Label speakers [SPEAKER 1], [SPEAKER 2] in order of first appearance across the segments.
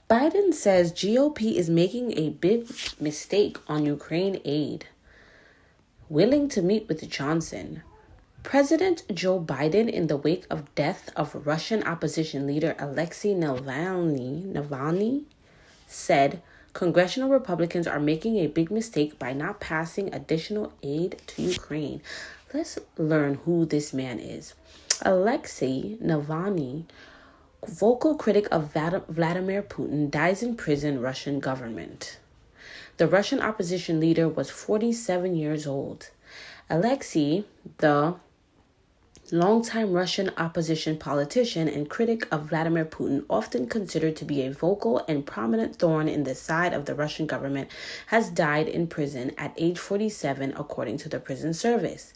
[SPEAKER 1] Biden says GOP is making a big mistake on Ukraine aid. Willing to meet with Johnson. President Joe Biden, in the wake of death of Russian opposition leader Alexei Navalny, said congressional Republicans are making a big mistake by not passing additional aid to Ukraine. Let's learn who this man is. Alexei Navalny, vocal critic of Vladimir Putin, dies in prison, Russian government. The Russian opposition leader was 47 years old. Alexei, the longtime Russian opposition politician and critic of Vladimir Putin, often considered to be a vocal and prominent thorn in the side of the Russian government, has died in prison at age 47, according to the prison service.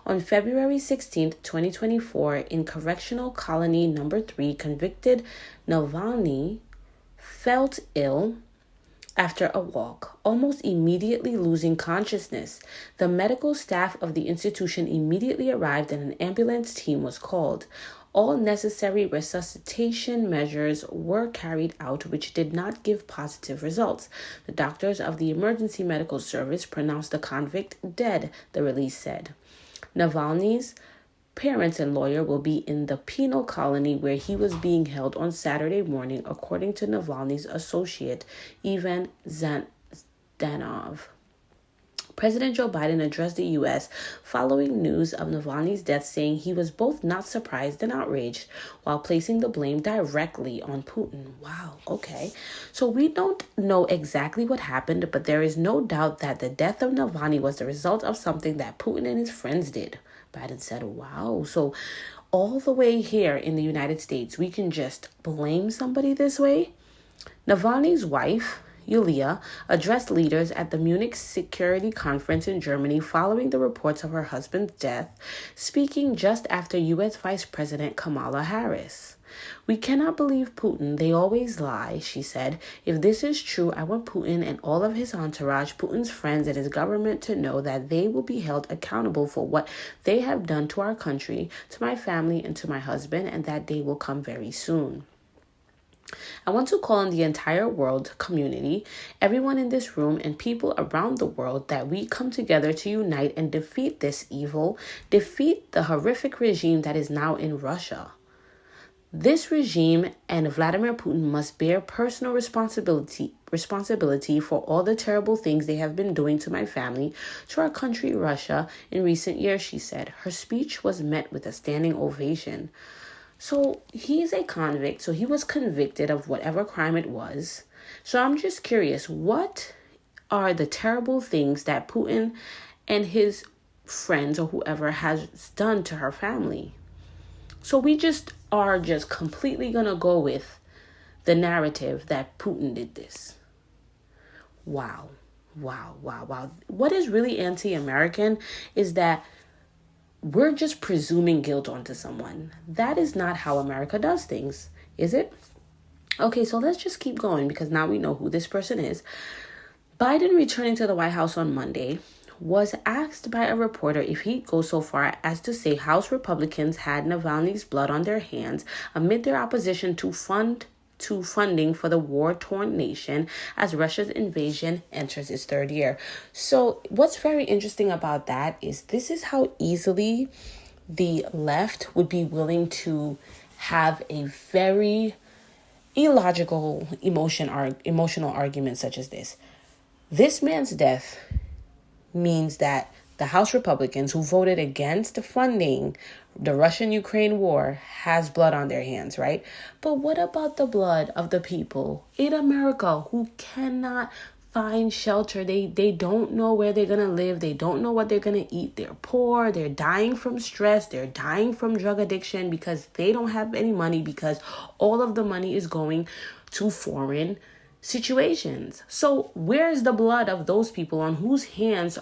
[SPEAKER 1] On February 16, 2024, in Correctional Colony Number 3, convicted Navalny felt ill after a walk, almost immediately losing consciousness. The medical staff of the institution immediately arrived and an ambulance team was called. All necessary resuscitation measures were carried out, which did not give positive results. The doctors of the emergency medical service pronounced the convict dead, the release said. Navalny's parents and lawyer will be in the penal colony where he was being held on Saturday morning, according to Navalny's associate, Ivan Zdanov. President Joe Biden addressed the U.S. following news of Navalny's death, saying he was both not surprised and outraged, while placing the blame directly on Putin. Wow, okay. So we don't know exactly what happened, but there is no doubt that the death of Navalny was the result of something that Putin and his friends did. Biden said, wow. So all the way here in the United States, we can just blame somebody this way? Navalny's wife, Yulia, addressed leaders at the Munich Security Conference in Germany following the reports of her husband's death, speaking just after U.S. Vice President Kamala Harris. We cannot believe Putin. They always lie, she said. If this is true, I want Putin and all of his entourage, Putin's friends and his government, to know that they will be held accountable for what they have done to our country, to my family, and to my husband, and that day will come very soon. I want to call on the entire world community, everyone in this room and people around the world, that we come together to unite and defeat this evil, defeat the horrific regime that is now in Russia. This regime and Vladimir Putin must bear personal responsibility for all the terrible things they have been doing to my family, to our country, Russia, in recent years, she said. Her speech was met with a standing ovation. So he's a convict, so he was convicted of whatever crime it was. So I'm just curious, what are the terrible things that Putin and his friends or whoever has done to her family? So we are completely going to go with the narrative that Putin did this. Wow. What is really anti-American is that we're just presuming guilt onto someone. That is not how America does things, is it? Okay, so let's just keep going because now we know who this person is. Biden, returning to the White House on Monday, was asked by a reporter if he'd go so far as to say House Republicans had Navalny's blood on their hands amid their opposition to funding for the war-torn nation as Russia's invasion enters its third year. So what's very interesting about that is this is how easily the left would be willing to have a very illogical emotional argument such as this. This man's death means that the House Republicans who voted against funding the Russian-Ukraine war has blood on their hands, right? But what about the blood of the people in America who cannot find shelter? They don't know where they're going to live. They don't know what they're going to eat. They're poor. They're dying from stress. They're dying from drug addiction because they don't have any money, because all of the money is going to foreign situations. So where's the blood of those people? On whose hands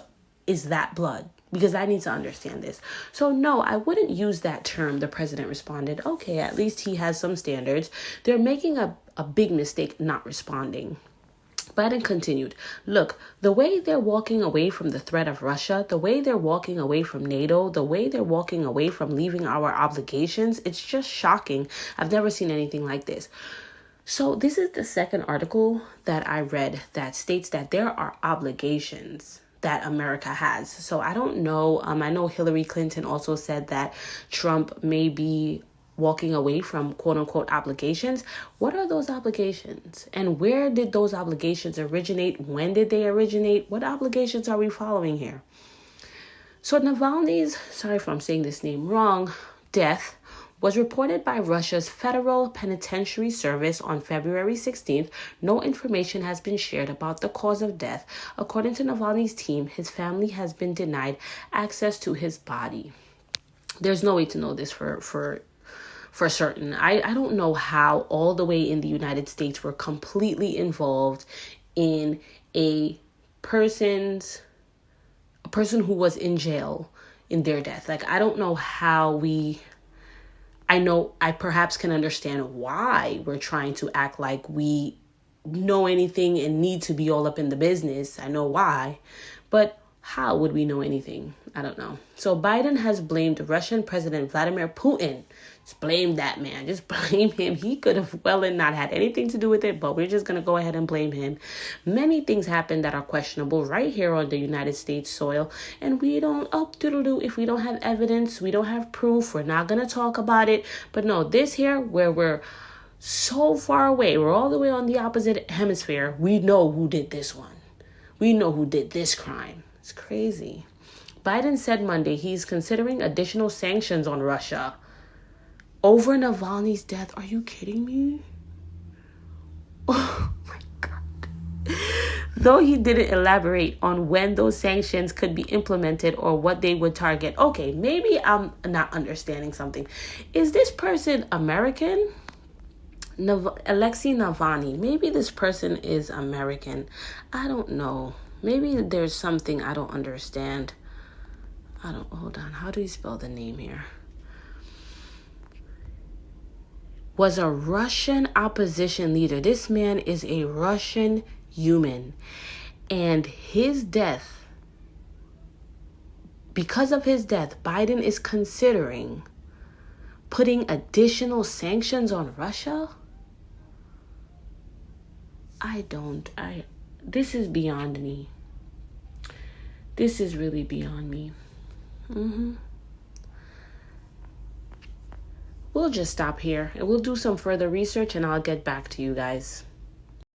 [SPEAKER 1] is that blood? Because I need to understand this. So no, I wouldn't use that term. The president responded, okay, at least he has some standards. They're making a big mistake not responding. Biden continued, look, the way they're walking away from the threat of Russia, the way they're walking away from NATO, the way they're walking away from leaving our obligations, it's just shocking. I've never seen anything like this. So this is the second article that I read that states that there are obligations that America has. So I don't know. I know Hillary Clinton also said that Trump may be walking away from quote unquote obligations. What are those obligations? And where did those obligations originate? When did they originate? What obligations are we following here? So Navalny's, sorry if I'm saying this name wrong, death was reported by Russia's Federal Penitentiary Service on February 16th. No information has been shared about the cause of death. According to Navalny's team, his family has been denied access to his body. There's no way to know this for certain. I don't know how all the way in the United States we're completely involved in a person who was in jail in their death. Like, I don't know how I know I perhaps can understand why we're trying to act like we know anything and need to be all up in the business. I know why, but how would we know anything? I don't know. So Biden has blamed Russian President Vladimir Putin. Just blame that man. Just blame him. He could have well and not had anything to do with it, but we're just going to go ahead and blame him. Many things happen that are questionable right here on the United States soil, and we don't, if we don't have evidence, we don't have proof, we're not going to talk about it. But no, this here, where we're so far away, we're all the way on the opposite hemisphere, we know who did this one. We know who did this crime. It's crazy. Biden said Monday he's considering additional sanctions on Russia over Navalny's death. Are you kidding me? Oh my God. Though he didn't elaborate on when those sanctions could be implemented or what they would target. Okay, maybe I'm not understanding something. Is this person American? Alexei Navalny. Maybe this person is American. I don't know. Maybe there's something I don't understand. Hold on. How do you spell the name here? Was a Russian opposition leader. This man is a Russian human. And his death, because of his death, Biden is considering putting additional sanctions on Russia? This is beyond me. This is really beyond me. We'll just stop here and we'll do some further research and I'll get back to you guys.